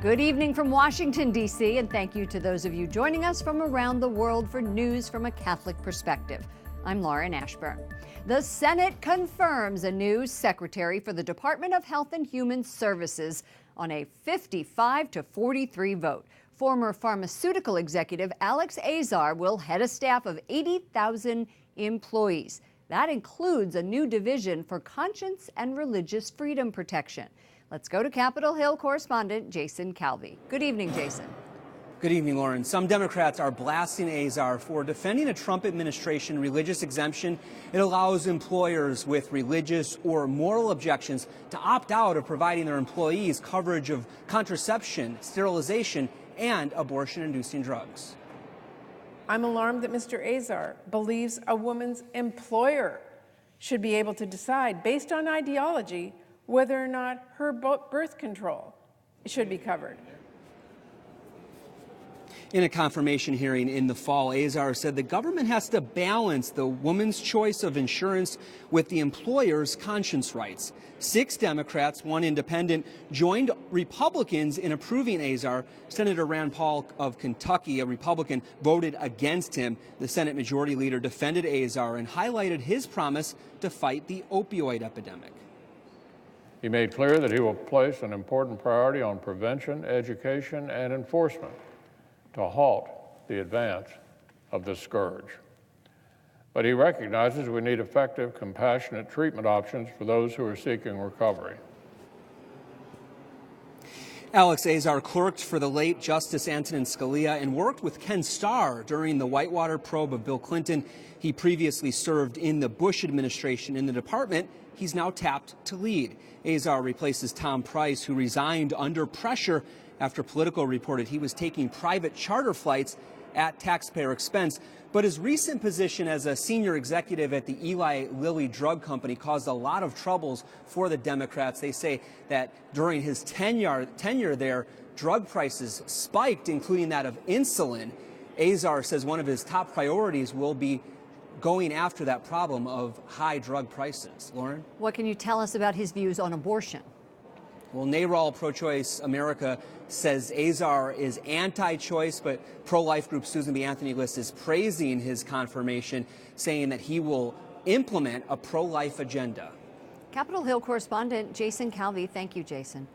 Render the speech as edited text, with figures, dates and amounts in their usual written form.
Good evening from Washington, D.C., and thank you to those of you joining us from around the world for news from a Catholic perspective. I'm Lauren Ashburn. The Senate confirms a new secretary for the Department of Health and Human Services on a 55-43 vote. Former pharmaceutical executive Alex Azar will head a staff of 80,000 employees. That includes a new division for conscience and religious freedom protection. Let's go to Capitol Hill correspondent Jason Calvi. Good evening, Jason. Good evening, Lauren. Some Democrats are blasting Azar for defending a Trump administration religious exemption. It allows employers with religious or moral objections to opt out of providing their employees coverage of contraception, sterilization, and abortion-inducing drugs. I'm alarmed that Mr. Azar believes a woman's employer should be able to decide, based on ideology, whether or not her birth control should be covered. In a confirmation hearing in the fall, Azar said the government has to balance the woman's choice of insurance with the employer's conscience rights. 6 Democrats, 1 independent, joined Republicans in approving Azar. Senator Rand Paul of Kentucky, a Republican, voted against him. The Senate Majority Leader defended Azar and highlighted his promise to fight the opioid epidemic. He made clear that he will place an important priority on prevention, education, and enforcement to halt the advance of this scourge. But he recognizes we need effective, compassionate treatment options for those who are seeking recovery. Alex Azar clerked for the late Justice Antonin Scalia and worked with Ken Starr during the Whitewater probe of Bill Clinton. He previously served in the Bush administration in the department he's now tapped to lead. Azar replaces Tom Price, who resigned under pressure after Politico reported he was taking private charter flights at taxpayer expense. But his recent position as a senior executive at the Eli Lilly drug company caused a lot of troubles for the Democrats. They say that during his tenure there, drug prices spiked, including that of insulin. Azar says one of his top priorities will be going after that problem of high drug prices. Lauren? What can you tell us about his views on abortion? Well, NARAL Pro-Choice America says Azar is anti-choice, but pro-life group Susan B. Anthony List is praising his confirmation, saying that he will implement a pro-life agenda. Capitol Hill correspondent Jason Calvi. Thank you, Jason.